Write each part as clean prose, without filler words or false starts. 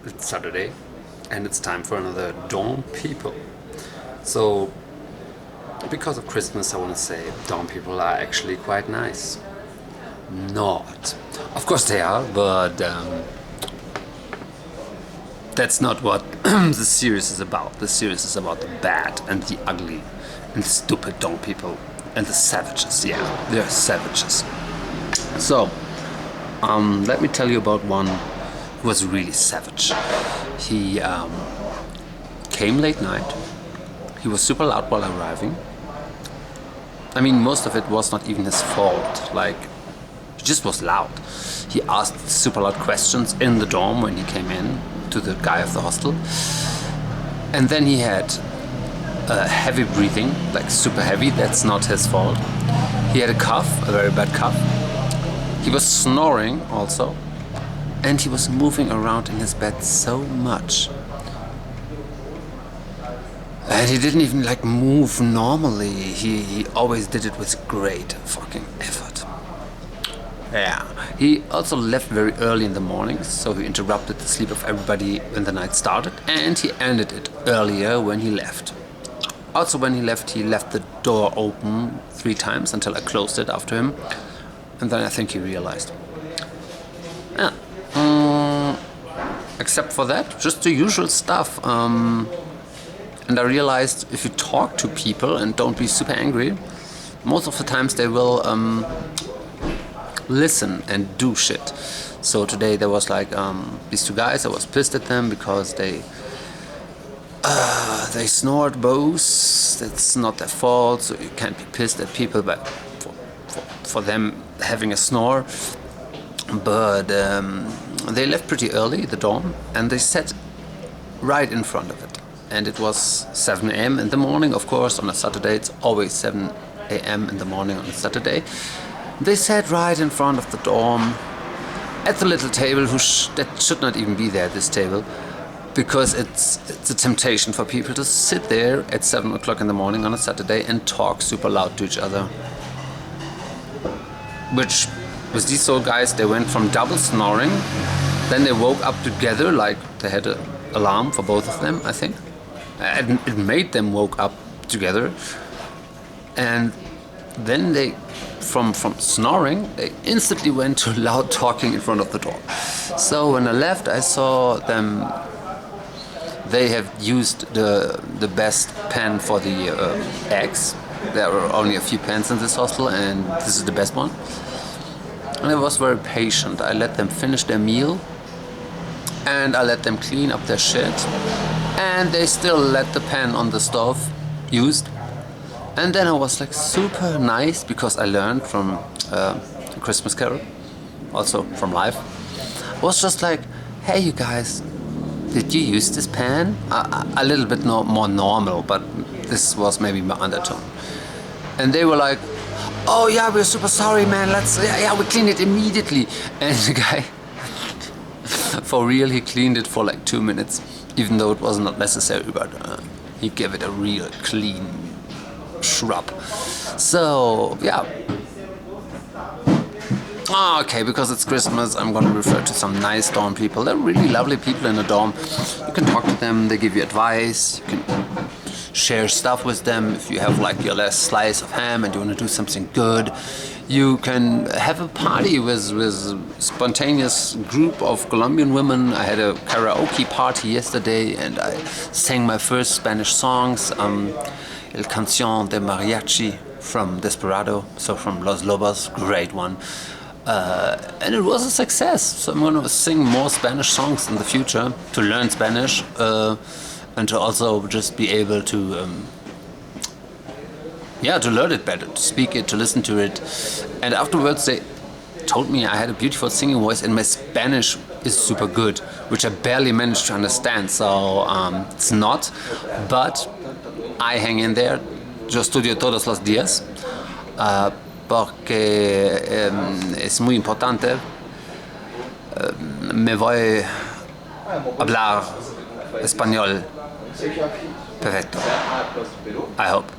It's Saturday, and it's time for another Dawn People. So, because of Christmas, I want to say Dawn People are actually quite nice. Not. Of course they are, but that's not what the series is about. The series is about the bad and the ugly and the stupid Dawn People and the savages. Yeah, they're savages. So, let me tell you about one who was really savage. He came late night. He was super loud while arriving. I mean, most of it was not even his fault. Like, he just was loud. He asked super loud questions in the dorm when he came in to the guy of the hostel. And then he had heavy breathing, like super heavy. That's not his fault. He had a cough, a very bad cough. He was snoring also. And he was moving around in his bed so much. And he didn't even like move normally. He always did it with great fucking effort. Yeah. He also left very early in the mornings, so he interrupted the sleep of everybody when the night started, and he ended it earlier when he left. Also when he left the door open 3 times until I closed it after him. And then I think he realized. Yeah. Except for that, just the usual stuff. And I realized if you talk to people and don't be super angry, most of the times they will listen and do shit. So today there was like these 2 guys. I was pissed at them because they snored both. That's not their fault, so you can't be pissed at people but for them having a snore. But they left pretty early, the dorm, and they sat right in front of it. And it was 7 a.m. in the morning, of course, on a Saturday. It's always 7 a.m. in the morning on a Saturday. They sat right in front of the dorm at the little table that should not even be there, this table, because it's a temptation for people to sit there at 7 o'clock in the morning on a Saturday and talk super loud to each other. Which, with these old guys, they went from double snoring, then they woke up together, like they had an alarm for both of them, I think. And it made them woke up together. And then they, from snoring, they instantly went to loud talking in front of the door. So when I left, I saw them. They have used the best pen for the eggs. There were only a few pens in this hostel, and this is the best one. And I was very patient. I let them finish their meal, and I let them clean up their shit, and they still let the pen on the stove used. And then I was like super nice, because I learned from Christmas Carol, also from life. I was just like, hey you guys, did you use this pen? A little bit more normal, but this was maybe my undertone. And they were like, oh yeah, we're super sorry, man. We clean it immediately. And the guy, for real, he cleaned it for like 2 minutes, even though it was not necessary, but he gave it a real clean shrub. So yeah. Okay, because it's Christmas, I'm going to refer to some nice dorm people. They're really lovely people in the dorm. You can talk to them, they give you advice, you can share stuff with them. If you have like your last slice of ham and you want to do something good, you can have a party with a spontaneous group of Colombian women. I had a karaoke party yesterday and I sang my first Spanish songs, El Canción de Mariachi from Desperado, so from Los Lobos, great one. And it was a success, so I'm going to sing more Spanish songs in the future to learn Spanish and to also just be able to to learn it better, to speak it, to listen to it. And afterwards they told me I had a beautiful singing voice and my Spanish is super good, which I barely managed to understand, so it's not, but I hang in there. Yo estudio todos los días porque es muy importante. Me voy a hablar español perfecto, I hope.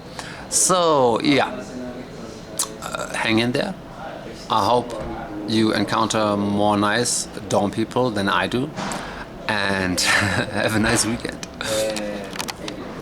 So yeah, hang in there. I hope you encounter more nice dorm people than I do. and have a nice weekend.